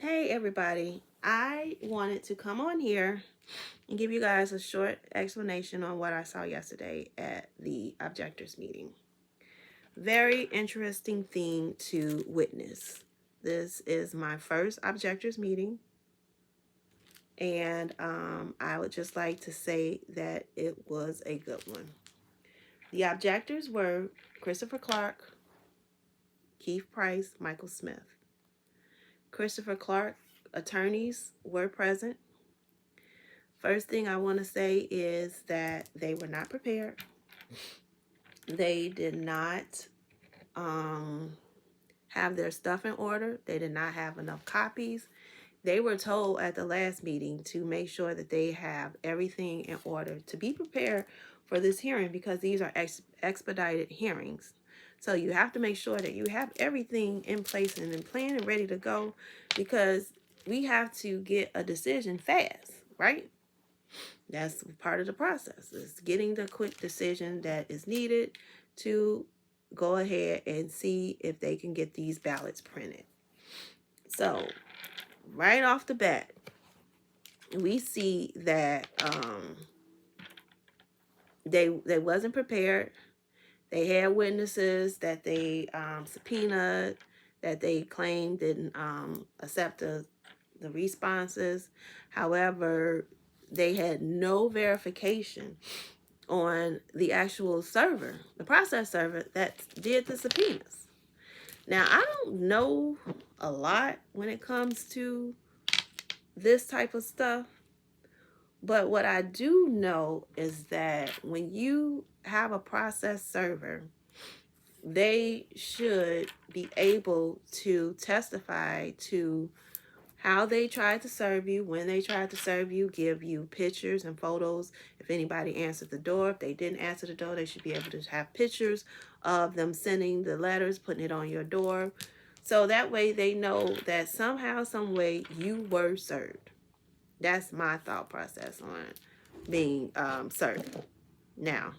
Hey everybody, I wanted to come on here and give you guys a short explanation on what I saw yesterday at the Objectors meeting. Very interesting thing to witness. This is my first Objectors meeting, and I would just like to say that it was a good one. The Objectors were Christopher Clark, Keith Price, Michael Smith. Christopher Clark attorneys were present. First thing I want to say is that they were not prepared. They did not have their stuff in order. They did not have enough copies. They were told at the last meeting to make sure that they have everything in order to be prepared for this hearing, because these are expedited hearings. So you have to make sure that you have everything in place and in plan and ready to go, because we have to get a decision fast, right? That's part of the process, is getting the quick decision that is needed to go ahead and see if they can get these ballots printed. So right off the bat, we see that they wasn't prepared. They had witnesses that they subpoenaed, that they claimed didn't accept the responses. However, they had no verification on the actual server, the process server that did the subpoenas. Now, I don't know a lot when it comes to this type of stuff, but what I do know is that when you have a process server, they should be able to testify to how they tried to serve you, when they tried to serve you, give you pictures and photos. If anybody answered the door, if they didn't answer the door, they should be able to have pictures of them sending the letters, putting it on your door. So that way they know that somehow, some way you were served. That's my thought process on being served. Now,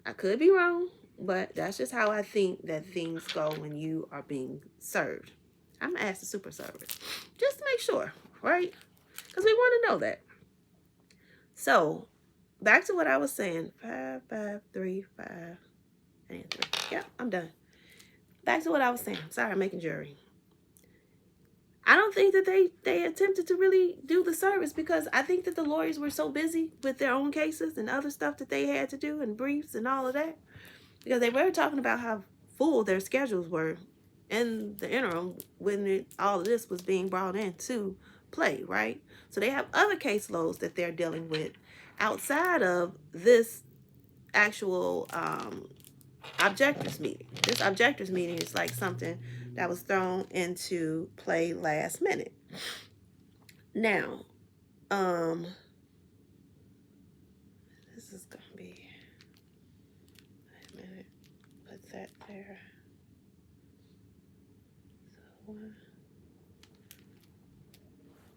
I could be wrong, but that's just how I think that things go when you are being served. I'm going to ask the super servers just to make sure, right? Because we want to know that. So, back to what I was saying. 5, 5, 3, 5, and 3. Yeah, I'm done. Back to what I was saying. Sorry, I'm making jury. I don't think that they attempted to really do the service, because I think that the lawyers were so busy with their own cases and other stuff that they had to do, and briefs and all of that, because they were talking about how full their schedules were in the interim when all of this was being brought into play, right? So they have other caseloads that they're dealing with outside of this actual objectors meeting. This objectors meeting is like something that was thrown into play last minute. Now, this is gonna be, wait a minute, put that there.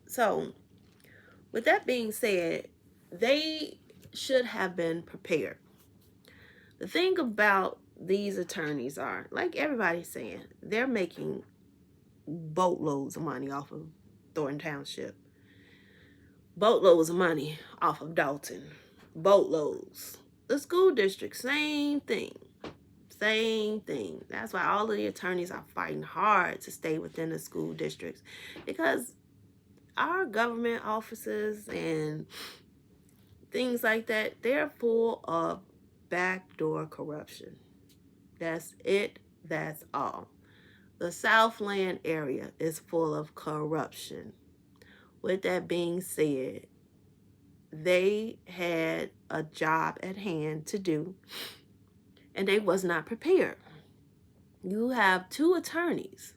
So, with that being said, they should have been prepared. The thing about these attorneys are, like everybody's saying, they're making boatloads of money off of Thornton Township. Boatloads of money off of Dalton. Boatloads. The school district, same thing. Same thing. That's why all of the attorneys are fighting hard to stay within the school districts, because our government offices and things like that, they're full of backdoor corruption. That's it. That's all. The Southland area is full of corruption. With that being said, they had a job at hand to do, and they was not prepared. You have two attorneys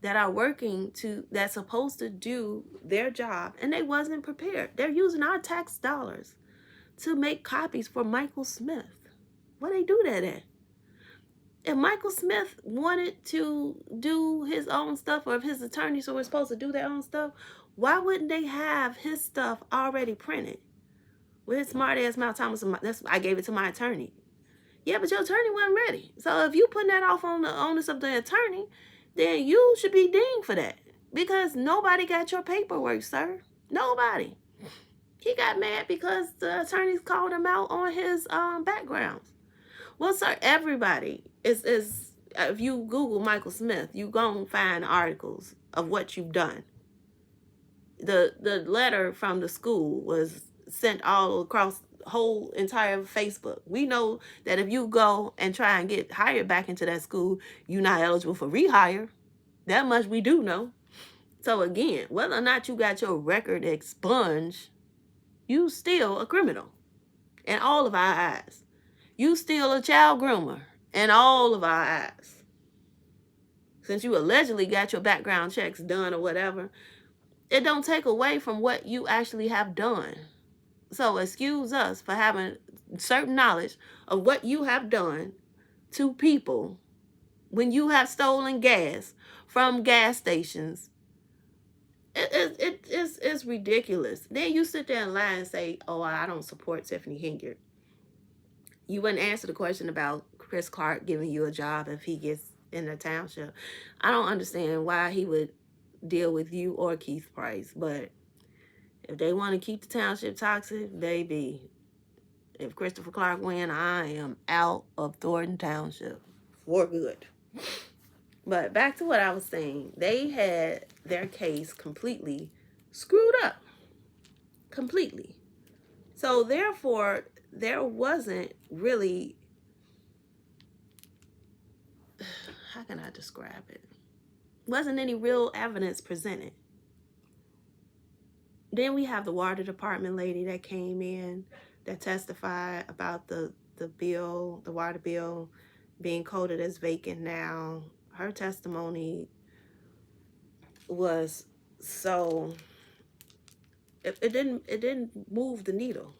that are working that's supposed to do their job, and they wasn't prepared. They're using our tax dollars to make copies for Michael Smith. Where they do that at? If Michael Smith wanted to do his own stuff, or if his attorneys were supposed to do their own stuff, why wouldn't they have his stuff already printed? With his smart ass mouth, Thomas, I gave it to my attorney. Yeah, but your attorney wasn't ready. So if you putting that off on the onus of the attorney, then you should be dinged for that. Because nobody got your paperwork, sir. Nobody. He got mad because the attorneys called him out on his backgrounds. Well, sir, everybody is if you Google Michael Smith, you gonna find articles of what you've done. The letter from the school was sent all across the whole entire Facebook. We know that if you go and try and get hired back into that school, you're not eligible for rehire. That much we do know. So again, whether or not you got your record expunged, you still a criminal in all of our eyes. You still a child groomer in all of our eyes. Since you allegedly got your background checks done or whatever, it don't take away from what you actually have done. So excuse us for having certain knowledge of what you have done to people when you have stolen gas from gas stations. It's ridiculous. Then you sit there and lie and say, oh, I don't support Tiffany Hen. You wouldn't answer the question about Chris Clark giving you a job if he gets in the township. I don't understand why he would deal with you or Keith Price, but if they want to keep the township toxic, baby, if Christopher Clark win, I am out of Thornton Township for good. But back to what I was saying, they had their case completely screwed up. Completely. So therefore, there wasn't really, how can I describe it? Wasn't any real evidence presented. Then we have the water department lady that came in that testified about the bill, the water bill being coded as vacant now. Her testimony was so, it didn't move the needle.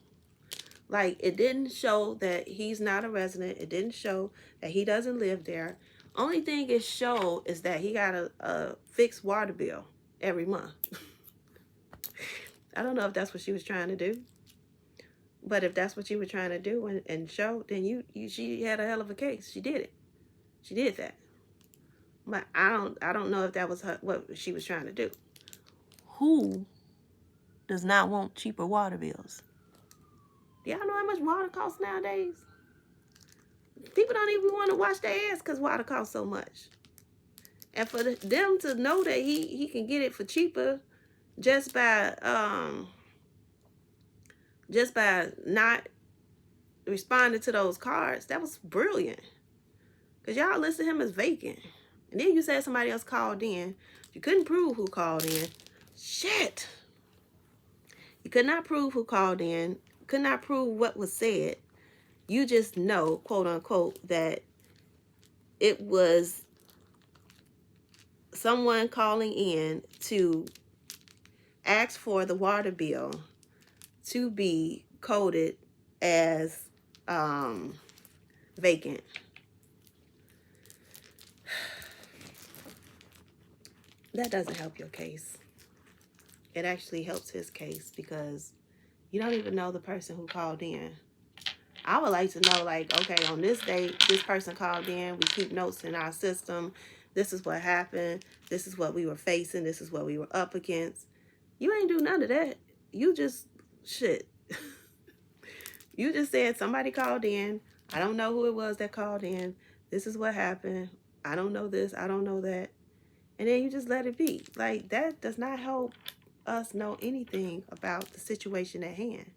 Like, it didn't show that he's not a resident. It didn't show that he doesn't live there. Only thing it showed is that he got a fixed water bill every month. I don't know if that's what she was trying to do. But if that's what you were trying to do and show, then she had a hell of a case. She did it. She did that. But I don't know if that was what she was trying to do. Who does not want cheaper water bills? Do y'all know how much water costs nowadays? People don't even want to wash their ass because water costs so much. And for them to know that he can get it for cheaper just by not responding to those cards, that was brilliant. Because y'all listed him as vacant. And then you said somebody else called in. You couldn't prove who called in. Shit. You could not prove who called in. Could not prove what was said. You just know, quote unquote, that it was someone calling in to ask for the water bill to be coded as vacant. That doesn't help your case. It actually helps his case because you don't even know the person who called in. I would like to know, like, okay, on this date, this person called in. We keep notes in our system. This is what happened. This is what we were facing. This is what we were up against. You ain't do none of that. You just, shit. You just said somebody called in. I don't know who it was that called in. This is what happened. I don't know this. I don't know that. And then you just let it be. Like, that does not help us know anything about the situation at hand.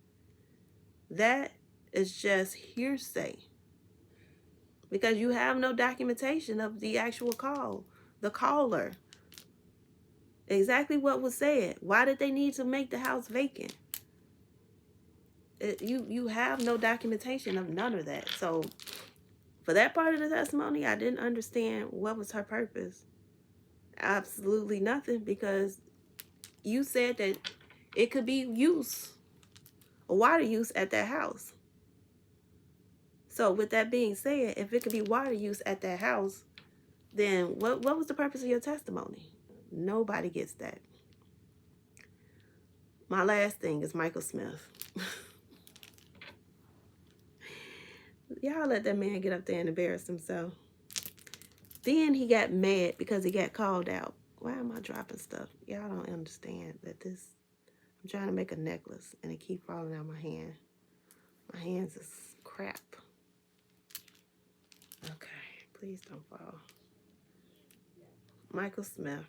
That is just hearsay. Because you have no documentation of the actual call, the caller. Exactly what was said. Why did they need to make the house vacant? You have no documentation of none of that. So for that part of the testimony, I didn't understand what was her purpose. Absolutely nothing, because you said that it could be use, or water use at that house. So with that being said, if it could be water use at that house, then what was the purpose of your testimony? Nobody gets that. My last thing is Michael Smith. Y'all let that man get up there and embarrass himself. Then he got mad because he got called out. Why am I dropping stuff? Y'all don't understand that this, I'm trying to make a necklace and it keep falling out of my hand. My hands is crap. Okay, please don't fall. Michael Smith,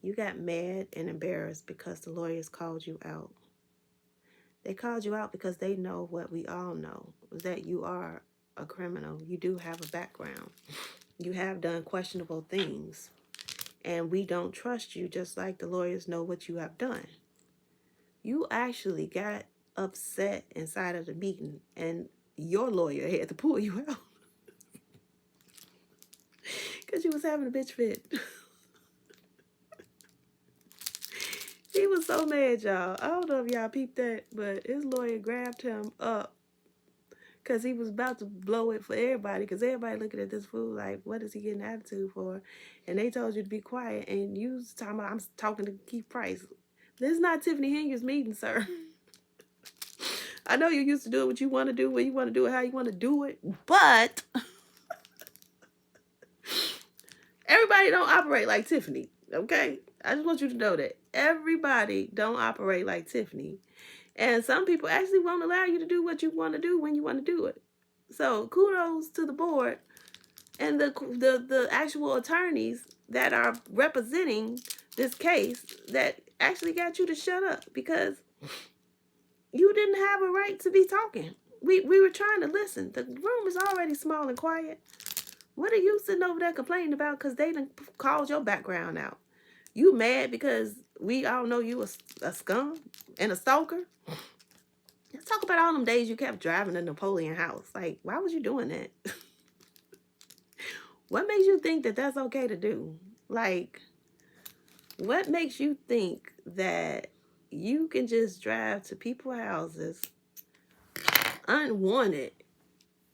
you got mad and embarrassed because the lawyers called you out. They called you out because they know what we all know, that you are a criminal. You do have a background. You have done questionable things. And we don't trust you, just like the lawyers know what you have done. You actually got upset inside of the meeting, and your lawyer had to pull you out because you was having a bitch fit. He was so mad, y'all. I don't know if y'all peeped that, but his lawyer grabbed him up because he was about to blow it for everybody, because everybody looking at this fool like, what is he getting attitude for? And they told you to be quiet, and you was talking about, I'm talking to Keith Price. This is not Tiffany Hen's meeting, sir. I know you used to do it what you want to do, when you want to do it, how you want to do it, but everybody don't operate like Tiffany, okay? I just want you to know that. Everybody don't operate like Tiffany. And some people actually won't allow you to do what you want to do when you want to do it. So kudos to the board and the actual attorneys that are representing this case that actually got you to shut up, because you didn't have a right to be talking. We were trying to listen. The room is already small and quiet. What are you sitting over there complaining about because they done called your background out? You mad because we all know you a scum and a stalker? Let's talk about all them days you kept driving a Napoleon house. Like, why was you doing that? What makes you think that that's okay to do? Like, what makes you think that you can just drive to people's houses unwanted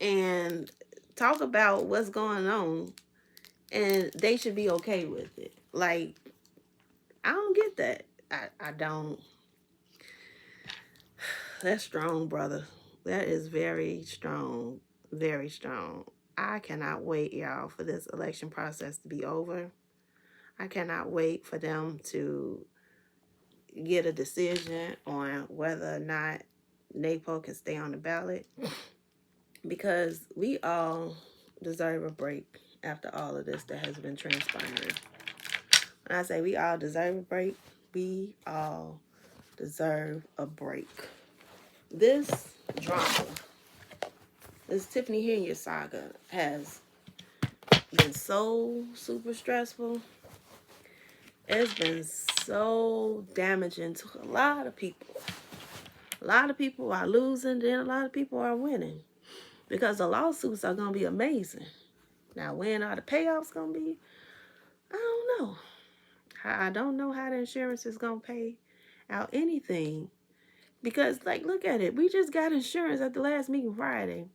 and talk about what's going on and they should be okay with it? Like, I don't get that. I don't. That's strong, brother. That is very strong. Very strong. I cannot wait, y'all, for this election process to be over. I cannot wait for them to get a decision on whether or not NAPO can stay on the ballot, because we all deserve a break after all of this that has been transpiring. When I say we all deserve a break, we all deserve a break. This drama, this Tiffany Hen saga, has been so super stressful. It's been so damaging to a lot of people. A lot of people are losing, then a lot of people are winning, because the lawsuits are going to be amazing. Now, when are the payoffs going to be? I don't know. I don't know how the insurance is going to pay out anything, because, like, look at it. We just got insurance at the last meeting Friday.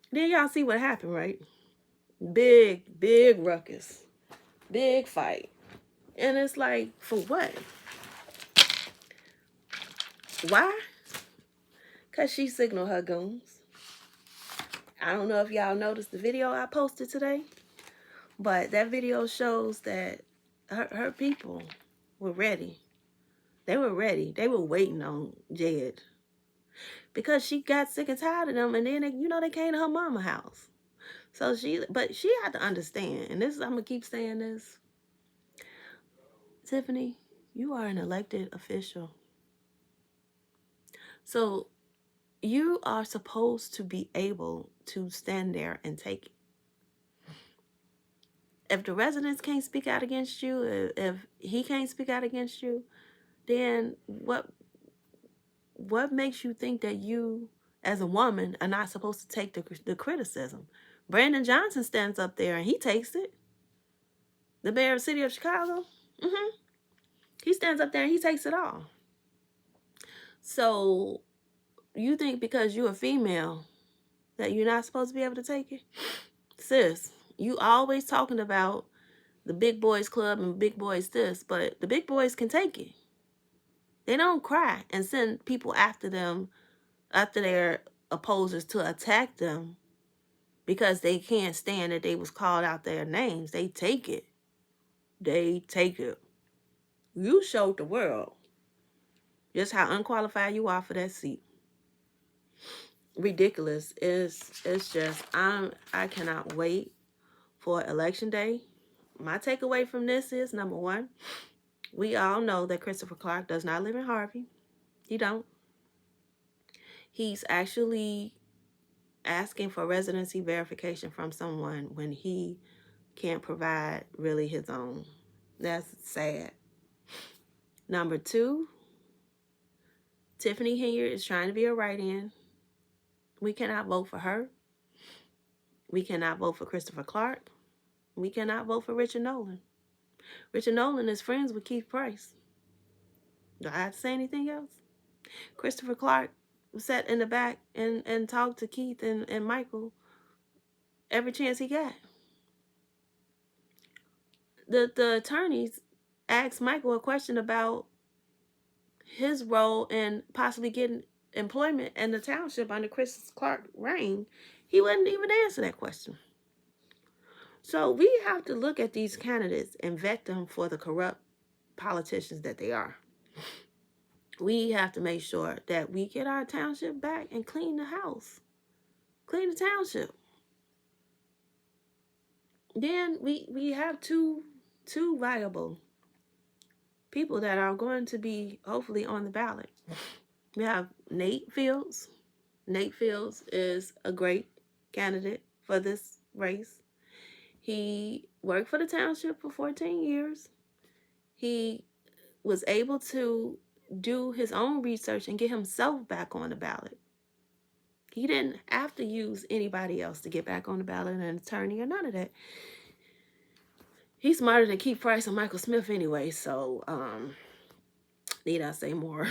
Then y'all see what happened, right? Big ruckus. Big fight. And it's like, for what? Why? Because she signaled her goons. I don't know if y'all noticed the video I posted today, but that video shows that her people were ready. They were ready. They were waiting on Jed, because she got sick and tired of them, and then they came to her mama house. So she had to understand, and this, I'm gonna keep saying this. Tiffany, you are an elected official. So you are supposed to be able to stand there and take it. If the residents can't speak out against you, if he can't speak out against you, then what makes you think that you, as a woman, are not supposed to take the criticism? Brandon Johnson stands up there and he takes it. The mayor of the city of Chicago, he stands up there and he takes it all. So you think because you're a female that you're not supposed to be able to take it? Sis, you always talking about the big boys club and big boys this, but the big boys can take it. They don't cry and send people after them, after their opposers, to attack them because they can't stand that they was called out their names. They take it. they take it. You showed the world just how unqualified you are for that seat. Ridiculous. It's just I cannot wait for election day. My takeaway from this is, number one, we all know that Christopher Clark does not live in Harvey. He don't. He's actually asking for residency verification from someone when he can't provide really his own. That's sad. Number two, Tiffany Hen is trying to be a write-in. We cannot vote for her. We cannot vote for Christopher Clark. We cannot vote for Richard Nolan. Richard Nolan is friends with Keith Price. Do I have to say anything else? Christopher Clark sat in the back and talked to Keith and Michael every chance he got. The attorneys asked Michael a question about his role in possibly getting employment in the township under Chris Clark's reign. He wouldn't even answer that question. So we have to look at these candidates and vet them for the corrupt politicians that they are. We have to make sure that we get our township back and clean the house. Clean the township. Then we have two viable people that are going to be hopefully on the ballot. We have Nate Fields. Nate Fields is a great candidate for this race. He worked for the township for 14 years. He was able to do his own research and get himself back on the ballot. He didn't have to use anybody else to get back on the ballot, an attorney or none of that. He's smarter than Keith Price and Michael Smith anyway, so need I say more?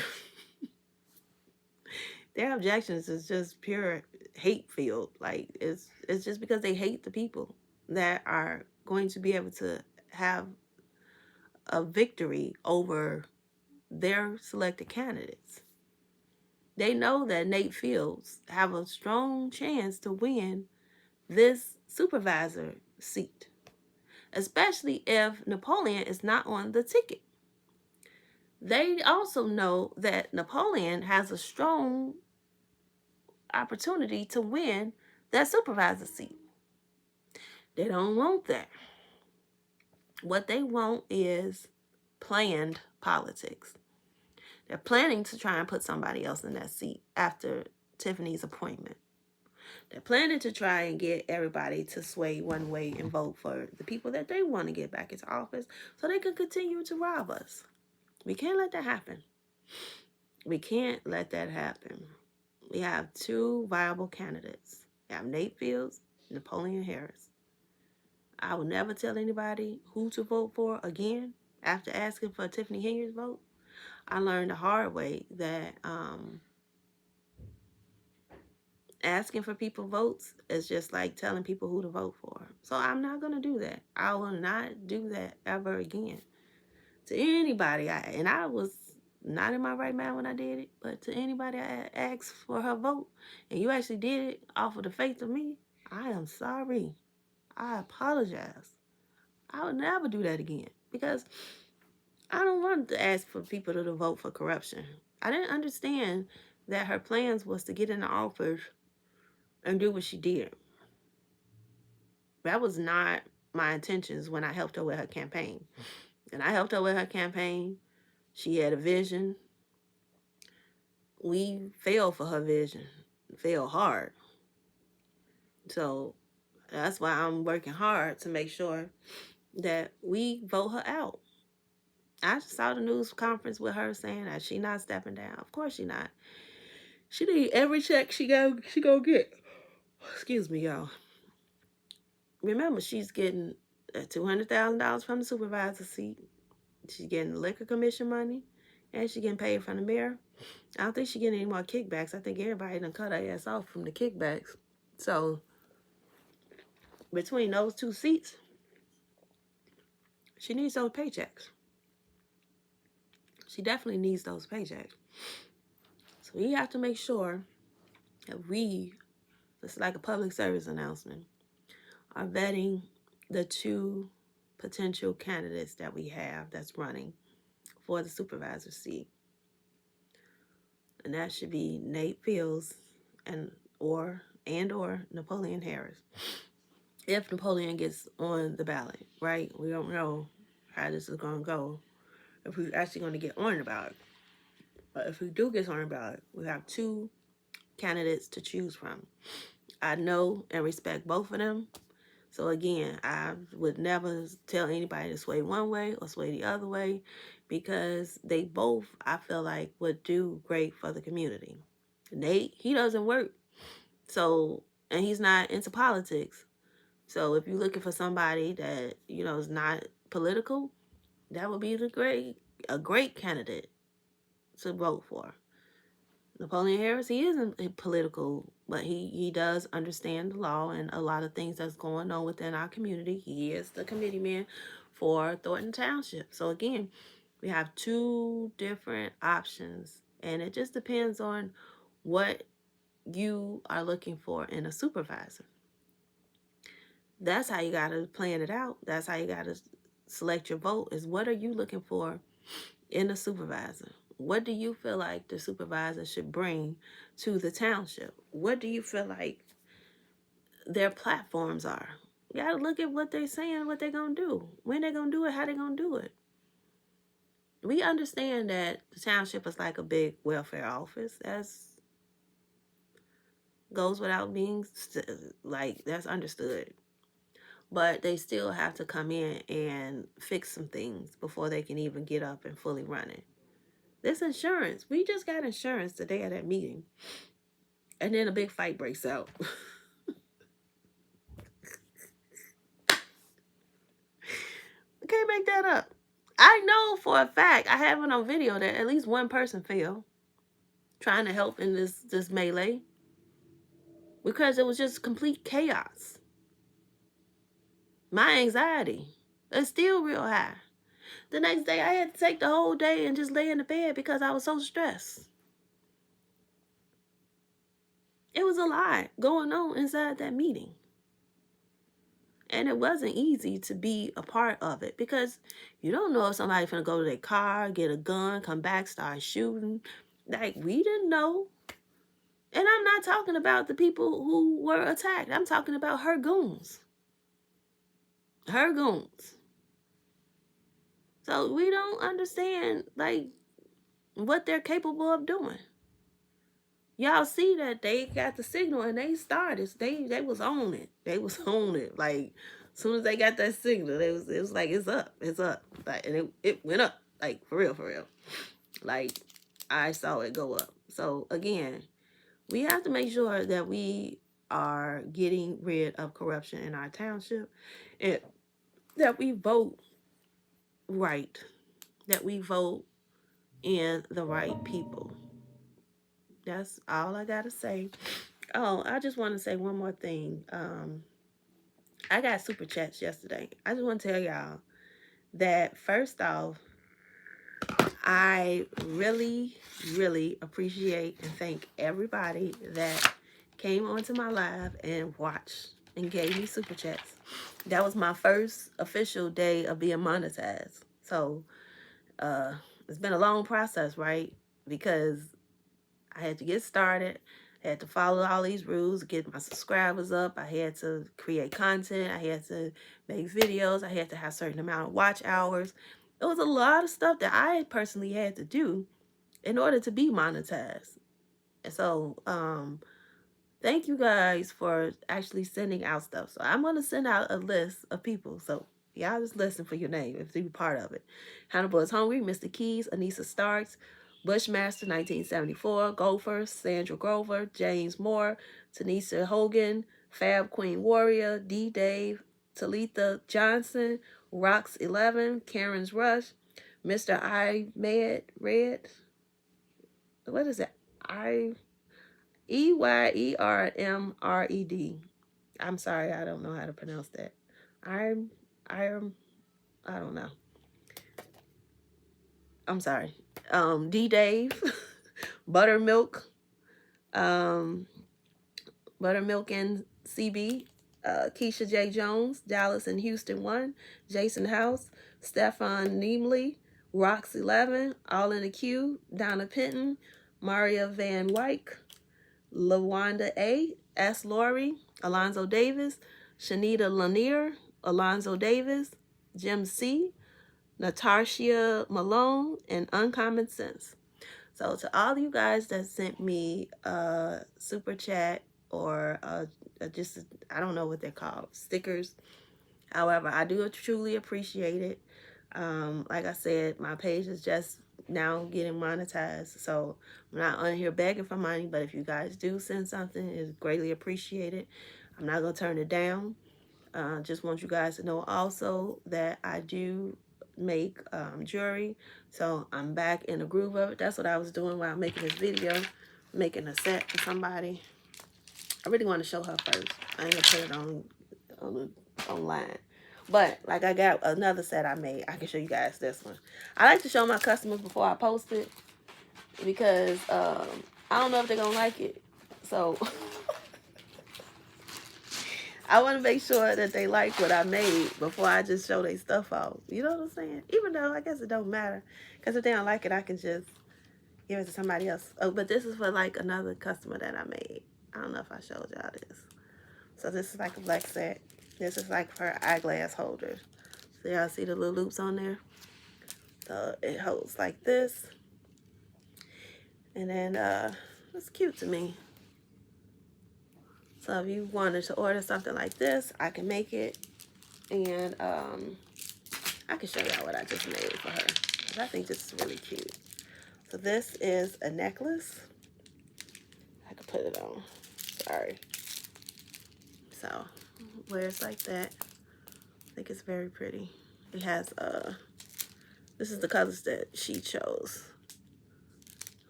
Their objections is just pure hate filled. Like it's just because they hate the people that are going to be able to have a victory over their selected candidates. They know that Nate Fields have a strong chance to win this supervisor seat, especially if Napoleon is not on the ticket. They also know that Napoleon has a strong opportunity to win that supervisor seat. They don't want that. What they want is planned politics. They're planning to try and put somebody else in that seat after Tiffany's appointment. They're planning to try and get everybody to sway one way and vote for the people that they want to get back into office so they can continue to rob us. We can't let that happen. We can't let that happen. We have two viable candidates. We have Nate Fields, Napoleon Harris. I will never tell anybody who to vote for again after asking for Tiffany Henry's vote. I learned the hard way that asking for people votes is just like telling people who to vote for. So I'm not going to do that. I will not do that ever again to anybody. And I was not in my right mind when I did it, but to anybody I asked for her vote and you actually did it off of the faith of me, I am sorry. I apologize. I would never do that again because I don't want to ask for people to vote for corruption. I didn't understand that her plans was to get in the office and do what she did. That was not my intentions when I helped her with her campaign. And I helped her with her campaign. She had a vision. We failed for her vision. Failed hard. So that's why I'm working hard to make sure that we vote her out. I saw the news conference with her saying that she not stepping down. Of course she not. She need every check she go get. Excuse me, y'all. Remember, she's getting $200,000 from the supervisor seat. She's getting liquor commission money, and she's getting paid from the mayor. I don't think she's getting any more kickbacks. I think everybody done cut her ass off from the kickbacks. So between those two seats, she needs those paychecks. She definitely needs those paychecks. So we have to make sure that it's like a public service announcement, are vetting the two potential candidates that we have that's running for the supervisor seat. And that should be Nate Fields or Napoleon Harris. If Napoleon gets on the ballot, right? We don't know how this is going to go, if we're actually going to get on the ballot. But if we do get on the ballot, we have 2 candidates to choose from. I know and respect both of them. So again, I would never tell anybody to sway one way or sway the other way, because they both, I feel like, would do great for the community. Nate, he doesn't work. So, and he's not into politics. So if you're looking for somebody that, is not political, that would be a great candidate to vote for. Napoleon Harris, he isn't political, but he does understand the law and a lot of things that's going on within our community. He is the committee man for Thornton Township. So again, we have 2 different options, and it just depends on what you are looking for in a supervisor. That's how you got to plan it out. That's how you got to select your vote, is what are you looking for in a supervisor? What do you feel like the supervisor should bring to the township? What do you feel like their platforms are? You got to look at what they're saying, what they're going to do, when they're going to do it, how they're going to do it. We understand that the township is like a big welfare office. That's goes without being, that's understood. But they still have to come in and fix some things before they can even get up and fully run it. This insurance, we just got insurance the day of that meeting. And then a big fight breaks out. I can't make that up. I know for a fact, I have it on video, that at least one person fell trying to help in this melee, because it was just complete chaos. My anxiety is still real high. The next day, I had to take the whole day and just lay in the bed because I was so stressed. It was a lot going on inside that meeting. And it wasn't easy to be a part of it, because you don't know if somebody's going to go to their car, get a gun, come back, start shooting. Like, we didn't know. And I'm not talking about the people who were attacked. I'm talking about her goons. Her goons. So we don't understand, like, what they're capable of doing. Y'all see that they got the signal and they started. They was on it. They was on it. Like, as soon as they got that signal, it was like, it's up. Like, and it went up. Like, for real. Like, I saw it go up. So again, we have to make sure that we are getting rid of corruption in our township, and that we vote right. That we vote in the right people. That's all I gotta say. Oh, I just want to say one more thing. I got super chats yesterday. I just want to tell y'all that, first off, I really, really appreciate and thank everybody that came onto my live and watched and gave me super chats. That was my first official day of being monetized. So it's been a long process, right? Because I had to get started. I had to follow all these rules, get my subscribers up. I had to create content. I had to make videos. I had to have a certain amount of watch hours. It was a lot of stuff that I personally had to do in order to be monetized. And so, thank you guys for actually sending out stuff. So I'm going to send out a list of people. So y'all just listen for your name if you're part of it. Hannibal is Hungry, Mr. Keys, Anissa Starks, Bushmaster 1974, Gopher, Sandra Grover, James Moore, Tanisha Hogan, Fab Queen Warrior, D. Dave, Talitha Johnson, Rox 11, Karen's Rush, Mr. I Med Red. What is it? EYERMRED. I'm sorry, I don't know how to pronounce that. I don't know. I'm sorry. D Dave, Buttermilk, Buttermilk and CB, Keisha J. Jones, Dallas and Houston 1, Jason House, Stefan Neemley, Rox 11, All in the Queue, Donna Penton, Maria Van Wyk, LaWanda A, S. Laurie, Alonzo Davis, Shanita Lanier, Alonzo Davis, Jim C, Natasha Malone, and Uncommon Sense. So to all you guys that sent me a super chat or just, I don't know what they're called, stickers. However, I do truly appreciate it. Like I said, my page is just now getting monetized. So I'm not on here begging for money, but if you guys do send something, it's greatly appreciated. I'm not going to turn it down. Just want you guys to know also that I do make jewelry. So I'm back in the groove of it. That's what I was doing while making this video, making a set for somebody. I really want to show her first. I ain't gonna put it online. But like I got another set I made. I can show you guys this one. I like to show my customers before I post it because I don't know if they're gonna like it. So I want to make sure that they like what I made before I just show their stuff off. You know what I'm saying? Even though I guess it don't matter. Because if they don't like it, I can just give it to somebody else. Oh, but this is for like another customer that I made. I don't know if I showed y'all this. So this is like a black set. This is like her eyeglass holder. So y'all see the little loops on there? So it holds like this. And then it's cute to me. So if you wanted to order something like this, I can make it. And I can show y'all what I just made for her. Because I think this is really cute. So this is a necklace. I can put it on. Sorry. So wears like that. I think it's very pretty. It has this is the colors that she chose.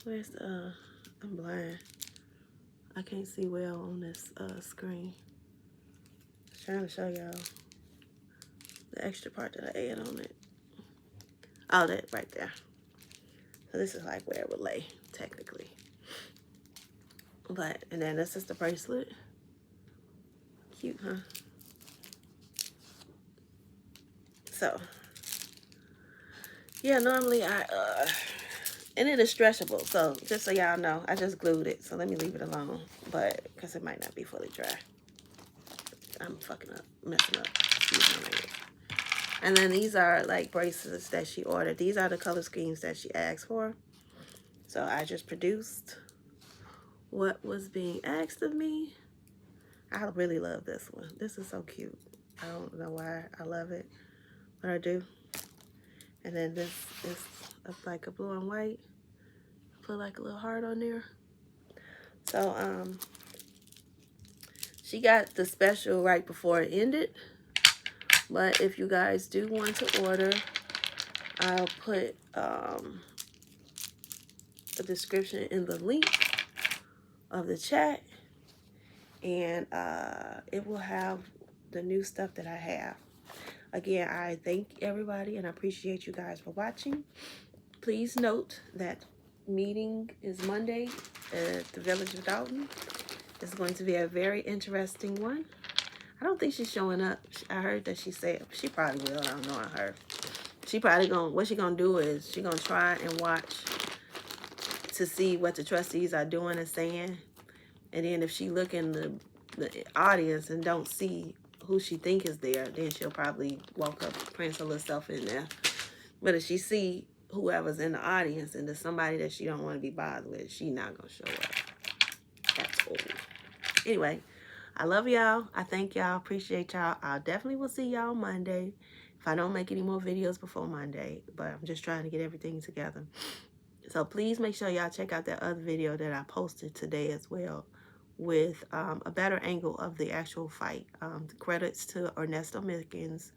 Where's the I'm blind. I can't see well on this screen. Just trying to show y'all the extra part that I add on it. Oh, that right there. So this is like where it would lay, technically. But, and then this is the bracelet. Cute, huh? So, yeah, normally and it is stretchable. So, just so y'all know, I just glued it. So, let me leave it alone. But, because it might not be fully dry. I'm fucking up, messing up. Excuse me, ladies. And then these are like bracelets that she ordered. These are the color schemes that she asked for. So, I just produced what was being asked of me. I really love this one. This is so cute. I don't know why I love it, but I do. And then this is like a blue and white. Put like a little heart on there. So she got the special right before it ended. But if you guys do want to order, I'll put a description in the link of the chat. And it will have the new stuff that I have. Again, I thank everybody and I appreciate you guys for watching. Please note that meeting is Monday at the Village of Dalton. It's going to be a very interesting one. I don't think she's showing up. I heard that she said she probably will. I don't know. I heard she probably what she gonna do is she gonna try and watch to see what the trustees are doing and saying, and then if she look in the audience and don't see who she think is there, then she'll probably walk up, prance her little self in there. But if she see whoever's in the audience and there's somebody that she don't want to be bothered with, she not gonna show up. That's all. Anyway, I love y'all. I thank y'all. Appreciate y'all. I definitely will see y'all Monday if I don't make any more videos before Monday. But I'm just trying to get everything together. So please make sure y'all check out that other video that I posted today as well, with a better angle of the actual fight. Credits to Ernesto Mickens.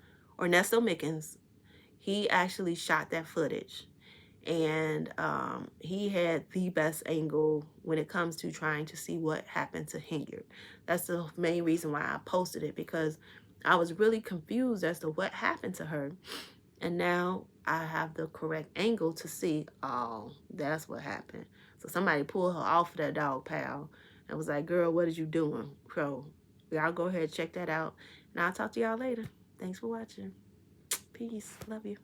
He actually shot that footage, and he had the best angle when it comes to trying to see what happened to Hilliard. That's the main reason why I posted it, because I was really confused as to what happened to her, and now I have the correct angle to see, oh, that's what happened. So somebody pulled her off of that dog pile and was like, girl, what are you doing? So Y'all go ahead and check that out. And I'll talk to y'all later. Thanks for watching. Peace. Love you.